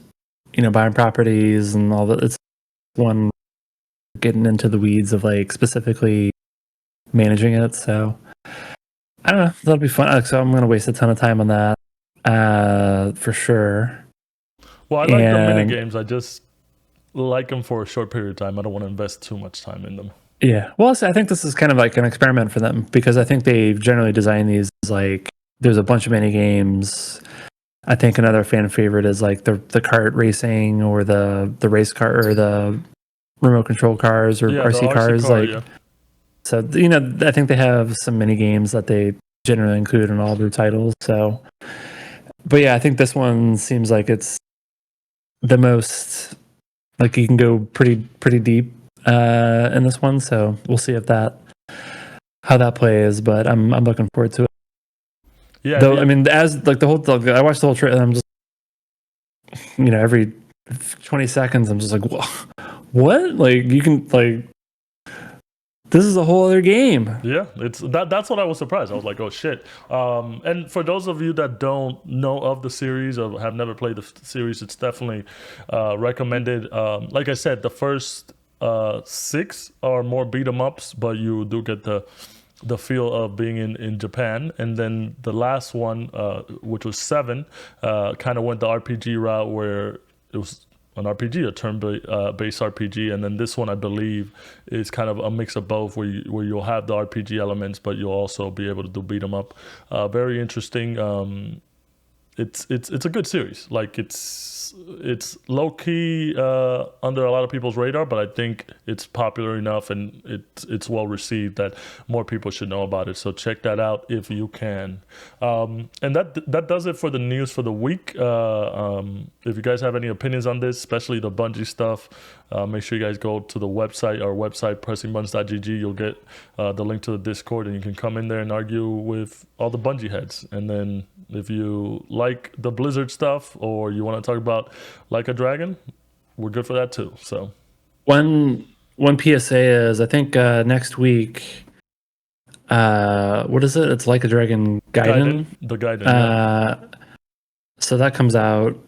buying properties and all that. It's one getting into the weeds of like specifically managing it. So I don't know. That'll be fun. So I'm going to waste a ton of time on that, for sure.
Well, I like the mini games. I just like them for a short period of time. I don't want to invest too much time in them.
Yeah. Well, so I think this is kind of like an experiment for them, because I think they've generally designed these as like, there's a bunch of mini games. I think another fan favorite is like the kart racing, or the race car, or the remote control cars, or RC cars. So, I think they have some mini games that they generally include in all their titles. So, but yeah, I think this one seems like it's the most, like, you can go pretty deep in this one. So we'll see how that plays, but I'm looking forward to it.
Yeah.
Though, I mean, as like I watched the whole trailer, and I'm just, every 20 seconds, I'm just like, what? Like, you can, like, this is a whole other game.
Yeah, that's what I was surprised. I was like, oh shit. And for those of you that don't know of the series or have never played the series, it's definitely recommended. Like I said, the first 6 are more beat 'em ups, but you do get the feel of being in Japan. And then the last one, which was 7, kind of went the RPG route, where it was an RPG, a turn-based RPG, and then this one, I believe, is kind of a mix of both, where you'll have the RPG elements, but you'll also be able to do beat 'em up. Very interesting. It's a good series. Like, it's low key under a lot of people's radar, but I think it's popular enough and it's well received that more people should know about it. So check that out if you can. And that does it for the news for the week. If you guys have any opinions on this, especially the Bungie stuff, make sure you guys go to the website, our website, pressingbuttons.gg. You'll get the link to the Discord, and you can come in there and argue with all the Bungie heads. And then if you like the Blizzard stuff, or you want to talk about Like a Dragon, we're good for that too. So
one PSA is, I think next week, what is it? It's Like a Dragon Gaiden.
The Gaiden.
Yeah. So that comes out,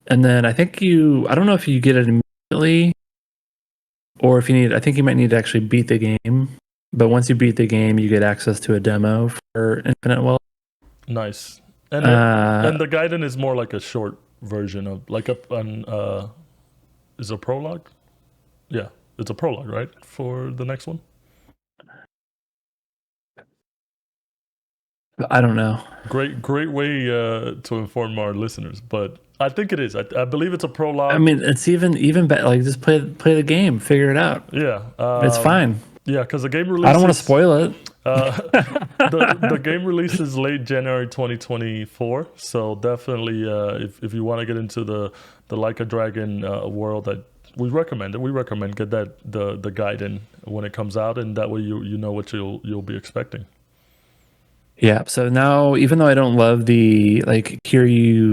and then I think I don't know if you get it immediately, or if I think you might need to actually beat the game. But once you beat the game, you get access to a demo for Infinite Wealth.
Nice. And the Gaiden is more like a short version of like is a prologue. Yeah, it's a prologue, right, for the next one.
I don't know.
Great way to inform our listeners, but I think it is. I believe it's a prologue.
I mean, it's even better. Like, just play the game, figure it out.
Yeah,
It's fine.
Yeah, because the game releases.
I don't want to spoil it.
The game releases late January 2024, so definitely if you want to get into the Like a Dragon world, that we recommend it. We recommend get that the guide in when it comes out, and that way you know what you'll be expecting.
Yeah. So now, even though I don't love the like Kiryu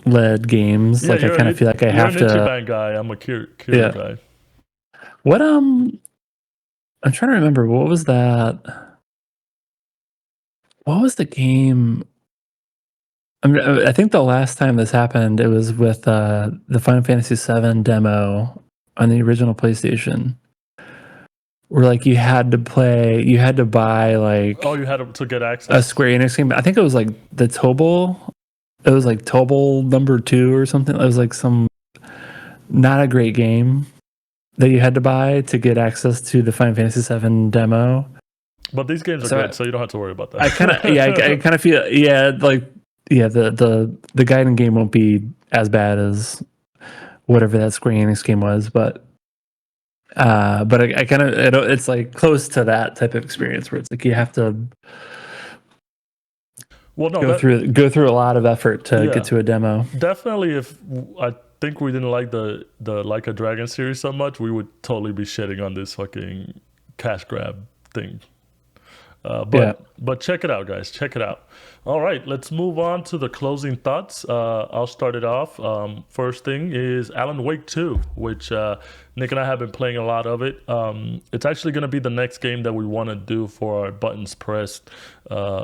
led games,
Yeah,
like I kind of feel like I have
you're an
to.
Ichiban guy. I'm a Kiryu
Yeah.
guy.
What I'm trying to remember. What was that? What was the game? I think the last time this happened, it was with the Final Fantasy VII demo on the original PlayStation, where like you had to buy like
Oh, you had to get
a
access.
Square Enix game. I think it was like the Tobal. It was like Tobal #2 or something. It was like some not a great game that you had to buy to get access to the Final Fantasy VII demo.
But these games are good, so you don't have to worry about that.
I kind of I kind of feel the guiding game won't be as bad as whatever that Square Enix game was, but I kind of it's like close to that type of experience where it's like you have to go through a lot of effort to get to a demo.
Definitely, if I think we didn't like the Like a Dragon series so much, we would totally be shitting on this fucking cash grab thing. But check it out, guys. Check it out. All right, let's move on to the closing thoughts. I'll start it off. First thing is Alan Wake 2, which Nick and I have been playing a lot of it. It's actually going to be the next game that we want to do for our Buttons Pressed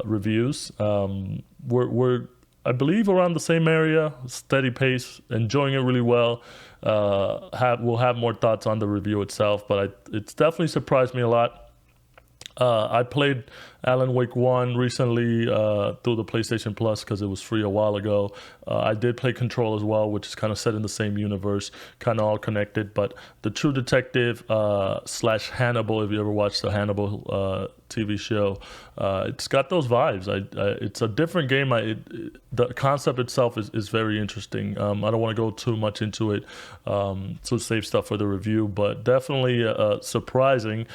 reviews. We're I believe around the same area, steady pace, enjoying it really well. We'll have more thoughts on the review itself, but it's definitely surprised me a lot. I played Alan Wake 1 recently through the PlayStation Plus because it was free a while ago. I did play Control as well, which is kind of set in the same universe, kind of all connected. But the True Detective / Hannibal, if you ever watched the Hannibal TV show, it's got those vibes. It's a different game. The concept itself is very interesting. I don't want to go too much into it, so save stuff for the review, but definitely surprising.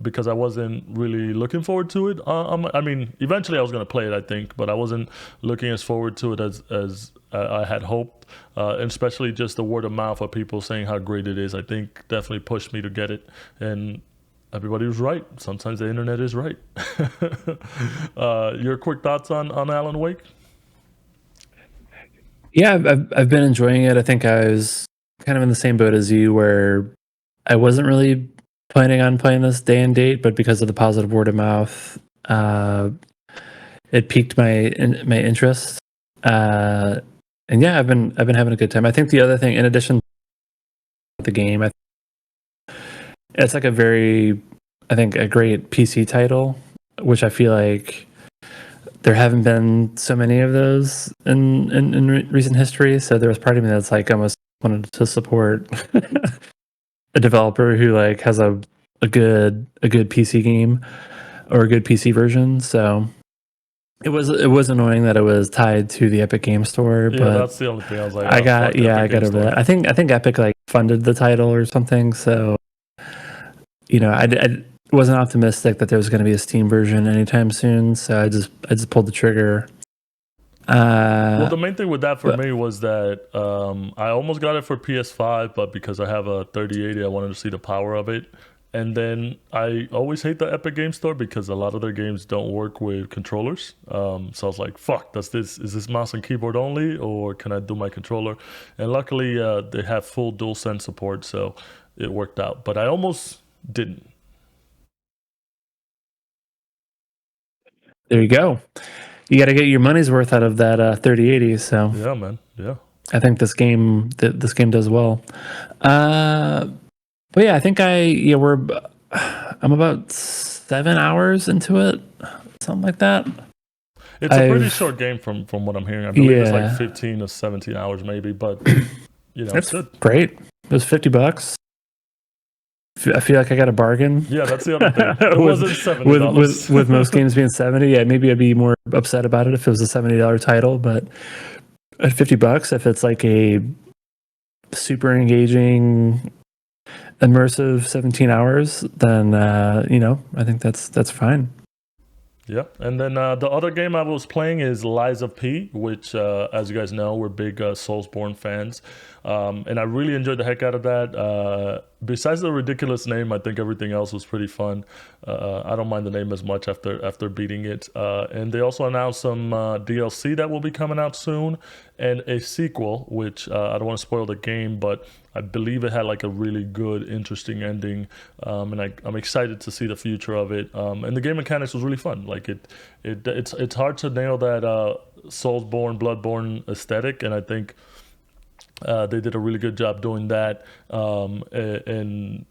Because I wasn't really looking forward to it. I mean, eventually I was going to play it, I think, but I wasn't looking as forward to it as I had hoped. And especially just the word of mouth of people saying how great it is, I think definitely pushed me to get it. And everybody was right. Sometimes the internet is right. Your quick thoughts on Alan Wake?
Yeah, I've been enjoying it. I think I was kind of in the same boat as you, where I wasn't really planning on playing this day and date, but because of the positive word of mouth, it piqued my interest. And yeah, I've been having a good time. I think the other thing, in addition to the game, it's like a great PC title, which I feel like there haven't been so many of those in recent history. So there was part of me that's like almost wanted to support a developer who like has a good PC game or a good PC version. So it was annoying that it was tied to the Epic Game Store.
Yeah,
but
that's the only thing I was like.
I got over that. I think Epic like funded the title or something. So I wasn't optimistic that there was going to be a Steam version anytime soon. So I just pulled the trigger.
Well, the main thing with that for me was that I almost got it for PS5, but because I have a 3080, I wanted to see the power of it. And then I always hate the Epic Game Store because a lot of their games don't work with controllers. So I was like, fuck, is this mouse and keyboard only, or can I do my controller? And luckily they have full DualSense support, so it worked out. But I almost didn't.
There you go. You got to get your money's worth out of that 3080. So
yeah, man. Yeah.
I think this game does well. But yeah, I think I'm about 7 hours into it, something like that.
It's a pretty
I've
short game from what I'm hearing. I believe it's like
yeah,
15 to 17 hours maybe, but it's
that's
good.
great. It was $50. I feel like I got a bargain.
Yeah, that's the other thing. It
with
wasn't $70.
with most games being 70. Yeah, maybe I'd be more upset about it if it was a $70 title, but at $50, if it's like a super engaging, immersive 17 hours, then I think that's fine.
Yeah, and then the other game I was playing is Lies of P, which, as you guys know, we're big Soulsborne fans, and I really enjoyed the heck out of that. Besides the ridiculous name, I think everything else was pretty fun. I don't mind the name as much after beating it. And they also announced some DLC that will be coming out soon, and a sequel, which I don't want to spoil the game, but I believe it had like a really good, interesting ending, and I'm excited to see the future of it. And the game mechanics was really fun. Like it's hard to nail that Soulsborne, Bloodborne aesthetic, and I think they did a really good job doing that, and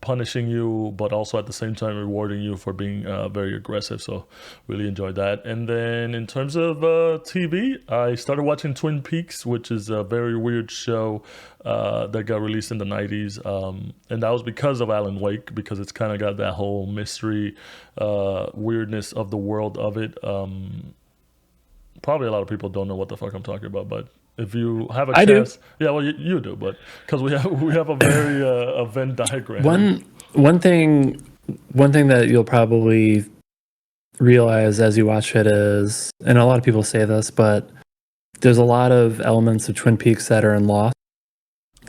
punishing you, but also at the same time rewarding you for being very aggressive. So really enjoyed that. And then in terms of TV, I started watching Twin Peaks, which is a very weird show that got released in the 90s, and that was because of Alan Wake, because it's kind of got that whole mystery weirdness of the world of it. Probably a lot of people don't know what the fuck I'm talking about, but if you have a
I do.
chance, yeah, well, you do, but because we have a very a Venn diagram.
One thing that you'll probably realize as you watch it is, and a lot of people say this, but there's a lot of elements of Twin Peaks that are in Lost.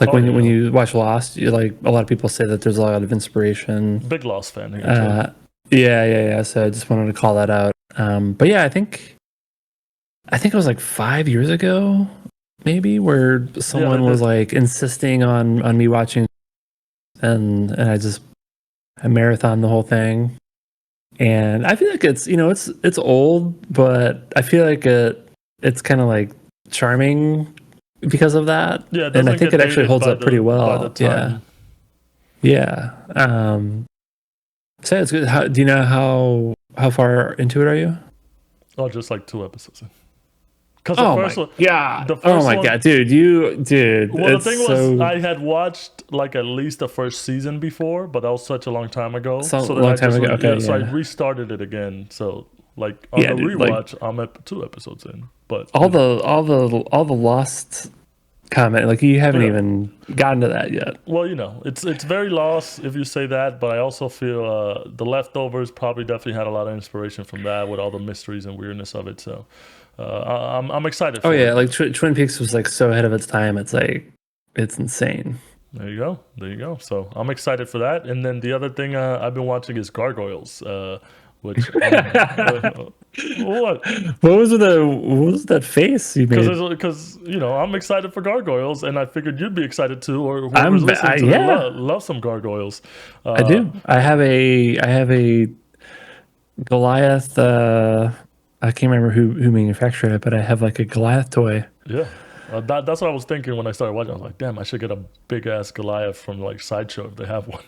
Like when you watch Lost, you like a lot of people say that there's a lot of inspiration.
Big Lost fan here.
Yeah. So I just wanted to call that out. But yeah, I think it was like 5 years ago, maybe, where someone was like insisting on me watching, and I marathoned the whole thing. And I feel like it's old, but I feel like it's kind of like charming because of that.
Yeah,
and I think it actually holds up pretty well. Yeah. So it's good. Do you know how far into it are you?
Oh, just like 2 episodes in.
Oh my god! Dude!
Well, the thing was, I had watched like at least the first season before, but that was such a long time ago. So I restarted it again. So like on the rewatch, I'm at 2 episodes in. But
all the Lost comment, like you haven't even gotten to that yet.
Well, it's very Lost if you say that, but I also feel The Leftovers probably definitely had a lot of inspiration from that with all the mysteries and weirdness of it. So. I'm excited for it.
Like Twin Peaks was like so ahead of its time. It's like, it's insane.
There you go. So I'm excited for that. And then the other thing I've been watching is Gargoyles, which what
was that face you made?
Because I'm excited for Gargoyles, and I figured you'd be excited too, or whoever's listening to it love some Gargoyles.
I do. I have a Goliath. I can't remember who manufactured it, but I have like a Goliath toy.
Yeah, that's what I was thinking when I started watching. I was like, damn, I should get a big ass Goliath from like Sideshow if they have one.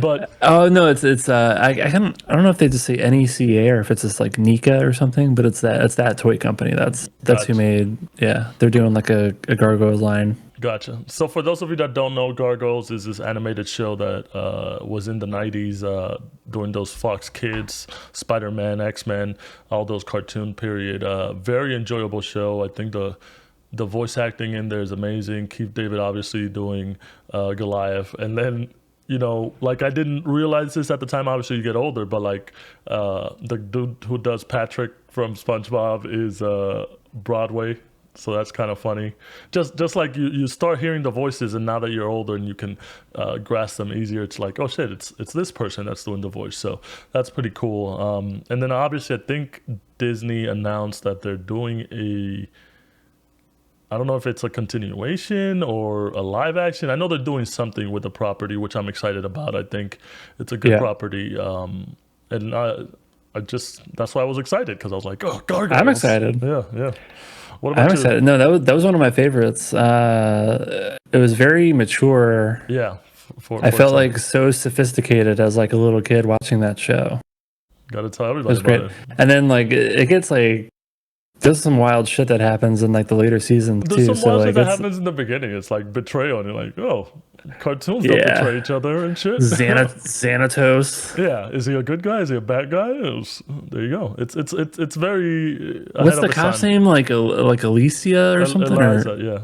But
oh no, it's I don't know if they just say NECA or if it's just like Nika or something, but it's that toy company. That's gotcha. Who made. Yeah, they're doing like a Gargoyles line.
Gotcha. So for those of you that don't know, Gargoyles is this animated show that was in the 90s during those Fox Kids, Spider-Man, X-Men, all those cartoon period. Very enjoyable show. I think the voice acting in there is amazing. Keith David obviously doing Goliath. And then, like I didn't realize this at the time. Obviously you get older, but like the dude who does Patrick from SpongeBob is Broadway. So that's kind of funny. Just like you start hearing the voices, and now that you're older and you can grasp them easier, it's like, oh shit, it's this person that's doing the voice. So that's pretty cool. And then obviously I think Disney announced that they're doing I don't know if it's a continuation or a live action. I know they're doing something with the property, which I'm excited about. I think it's a good property. And that's why I was excited, because I was like, oh, Gargoyles.
I'm excited.
Yeah. What about
I'm excited. No, that was one of my favorites. It was very mature.
Yeah.
I felt like so sophisticated as like a little kid watching that show.
Gotta tell
It
everybody
was great.
about it.
And then like it gets like there's some wild shit that happens in like the later seasons
There's
too.
some
So
wild shit
like
that
it's
happens in the beginning. It's like betrayal, and you're like, oh, cartoons don't betray
yeah,
each other and shit.
Xanatos.
Yeah, is he a good guy? Is he a bad guy? There you go. It's very ahead
What's
of
the
its
cop's
time.
name? Like Alicia or something, or
Eliza, yeah.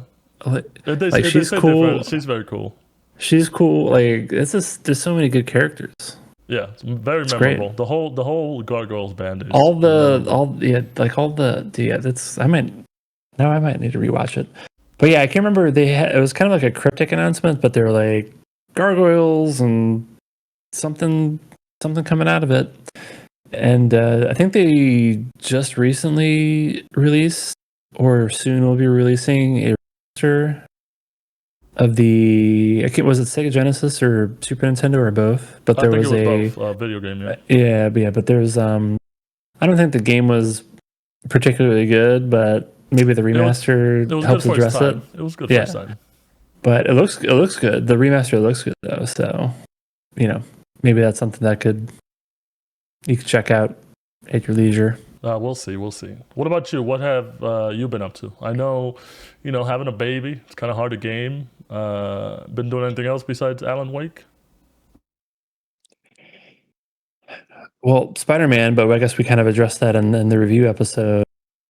like
They
she's
say different.
cool.
She's very cool.
She's cool. Like it's just there's so many good characters.
Yeah, it's very
It's great.
memorable. The whole Gargoyles band is memorable.
That's I might need to rewatch it. But yeah, I can't remember. It was kind of like a cryptic announcement, but they were like gargoyles and something coming out of it. And I think they just recently released, or soon will be releasing, a remaster of was it Sega Genesis or Super Nintendo or both? But
I
there
think it
was
was
a
both video game. Yeah,
but there's I don't think the game was particularly good, but maybe the
it
remaster
was good
helps
first
address it.
time. It was good first
Yeah,
time.
but it looks good. The remaster looks good though, so maybe that's something that you could check out at your leisure.
We'll see. We'll see. What about you? What have you been up to? I know, having a baby, it's kind of hard to game. Been doing anything else besides Alan Wake?
Well, Spider-Man, but I guess we kind of addressed that in the review episode.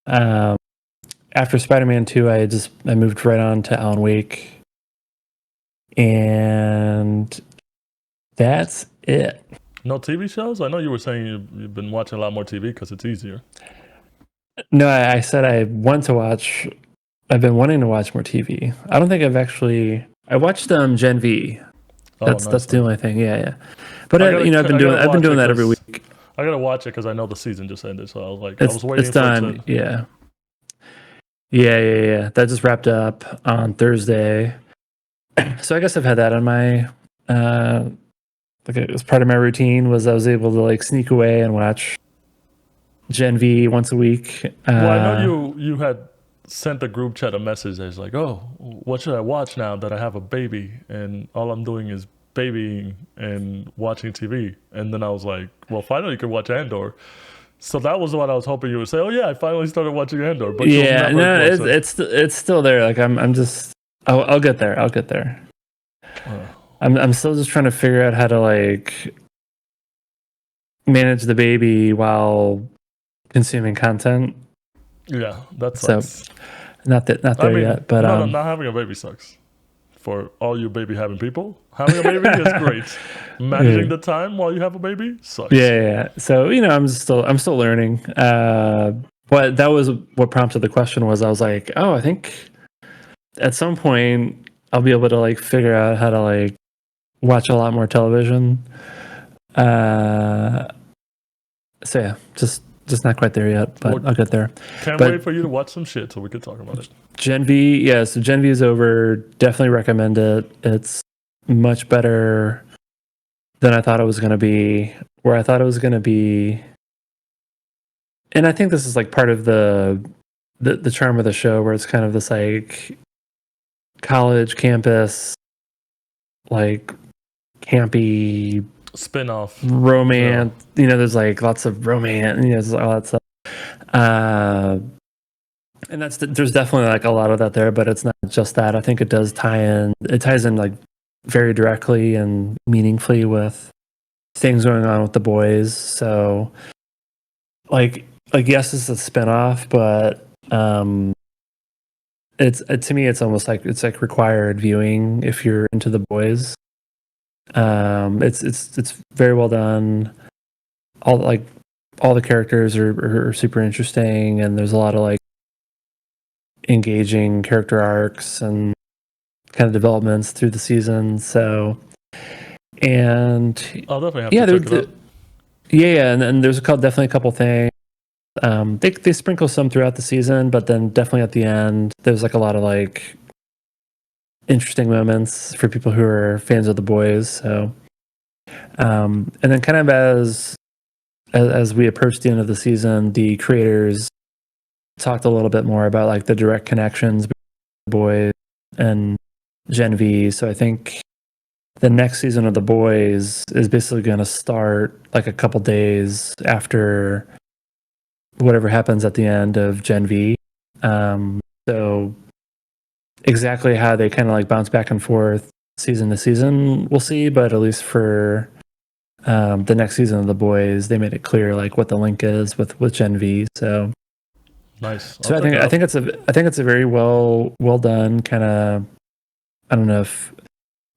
Um, After Spider-Man 2, I moved right on to Alan Wake, and that's it.
No TV shows? I know you were saying you've been watching a lot more TV because it's easier.
No, I said I want to watch. I've been wanting to watch more TV. I don't think I watched Gen V. That's the only thing. Yeah. But I've been doing that every week.
I gotta watch it because I know the season just ended, so I was like,
It's,
I was waiting
it's
for
done.
it to.
Yeah. That just wrapped up on Thursday. So I guess I've had that on my as part of my routine. Was I was able to like sneak away and watch Gen V once a week.
Well, I know you had sent the group chat a message that's like, oh, what should I watch now that I have a baby and all I'm doing is babying and watching TV? And then I was like, well, finally you can watch Andor. So that was what I was hoping you would say. Oh yeah, I finally started watching Andor. But
yeah, no, it's still there. Like I'm just I'll get there. I'll get there. I'm still just trying to figure out how to like manage the baby while consuming content.
Yeah, that sucks.
So not there yet, but
not having a baby sucks. For all you baby having people, having a baby is great. Managing the time while you have a baby sucks.
Yeah. So I'm still learning. But that was what prompted the question. Was I was like, oh, I think at some point I'll be able to like figure out how to like watch a lot more television. So yeah, just not quite there yet, but I'll get there.
Can't wait for you to watch some shit so we can talk about it.
Gen V, yeah, so Gen V is over. Definitely recommend it. It's much better than I thought it was going to be, where I thought it was going to be. And I think this is like part of the charm of the show, where it's kind of this like college campus, like campy
spin-off
romance. There's like lots of romance, there's all that stuff. And there's definitely like a lot of that there, but it's not just that. I think it ties in like very directly and meaningfully with things going on with the boys. So like yes, it's a spinoff, but to me it's almost like it's like required viewing if you're into the boys. It's very well done. All the characters are super interesting, and there's a lot of like engaging character arcs and kind of developments through the season. So, and
I'll definitely have to check it out.
Yeah, and there's definitely a couple things. They sprinkle some throughout the season, but then definitely at the end, there's like a lot of like interesting moments for people who are fans of the boys. So, and then kind of as we approach the end of the season, the creators talked a little bit more about like the direct connections between the boys and Gen V. So I think the next season of The Boys is basically going to start like a couple days after whatever happens at the end of Gen V. So exactly how they kind of like bounce back and forth season to season, we'll see. But at least for the next season of The Boys, they made it clear like what the link is with Gen V. So
nice.
So I think it's a very well done kind of, I don't know if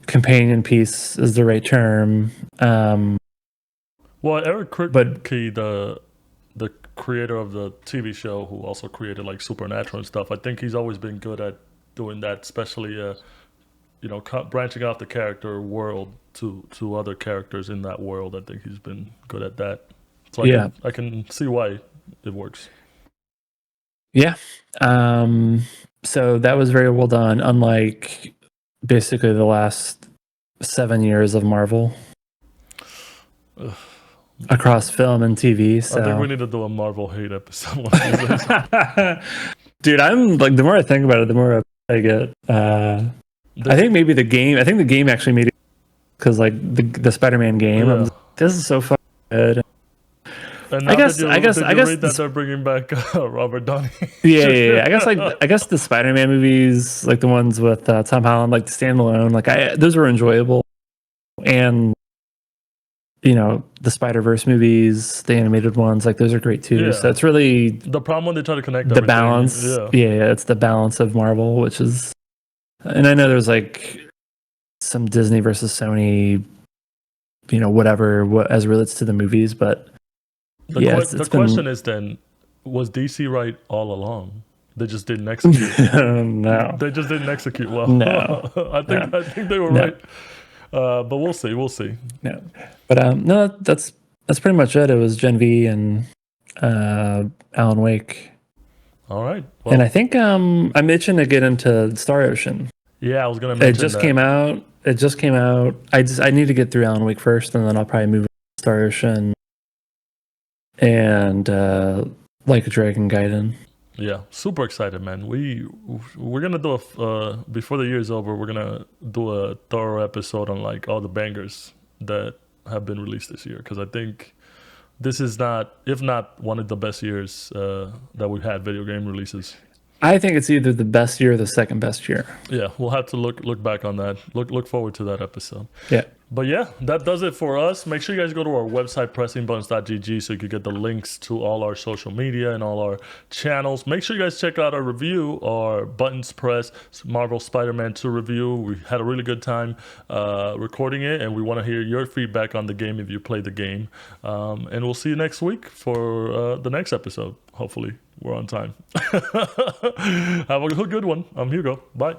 companion piece is the right term.
Well, Eric Kripke, the creator of the TV show, who also created like Supernatural and stuff, I think he's always been good at doing that, especially branching off the character world to other characters in that world. I think he's been good at that. So I can see why it works.
Yeah. So that was very well done, unlike basically the last 7 years of Marvel.
Ugh.
Across film and TV. So
I think we need to do a Marvel hate episode.
Dude, I'm like, the more I think about it, the more I get. I think maybe the game. I think the game actually made it because like the Spider-Man game.
Yeah.
This is so fucking good.
And I guess that they're bringing back Robert Downey.
Yeah. I guess the Spider-Man movies, like the ones with Tom Holland, like the standalone, like those were enjoyable, and the Spider-Verse movies, the animated ones, like those are great too. So it's really
the problem when they try to connect
the balance. Yeah, it's the balance of Marvel, which is, and I know there's like some Disney versus Sony, whatever as it relates to the movies, but
the question is then, was DC right all along? They just didn't execute.
No,
they just didn't execute well.
No,
I think they were right. But we'll see.
No, but no, that's pretty much it. It was Gen V and Alan Wake.
All right.
Well, and I think I'm itching to get into Star Ocean.
Yeah, I was gonna mention
it just came out. I need to get through Alan Wake first, and then I'll probably move to Star Ocean and Like a Dragon Gaiden.
Yeah, super excited, man. We're gonna do before the year is over. We're gonna do a thorough episode on like all the bangers that have been released this year, because I think this is not, if not one of the best years that we've had video game releases.
I think it's either the best year or the second best year.
Yeah, we'll have to look back on that. Look forward to that episode.
Yeah.
But yeah, that does it for us. Make sure you guys go to our website, pressingbuttons.gg, so you can get the links to all our social media and all our channels. Make sure you guys check out our review, our Buttons Press Marvel Spider-Man 2 review. We had a really good time recording it, and we want to hear your feedback on the game if you played the game. And we'll see you next week for the next episode. Hopefully, we're on time. Have a good one. I'm Hugo. Bye.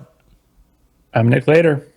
I'm Nick Later.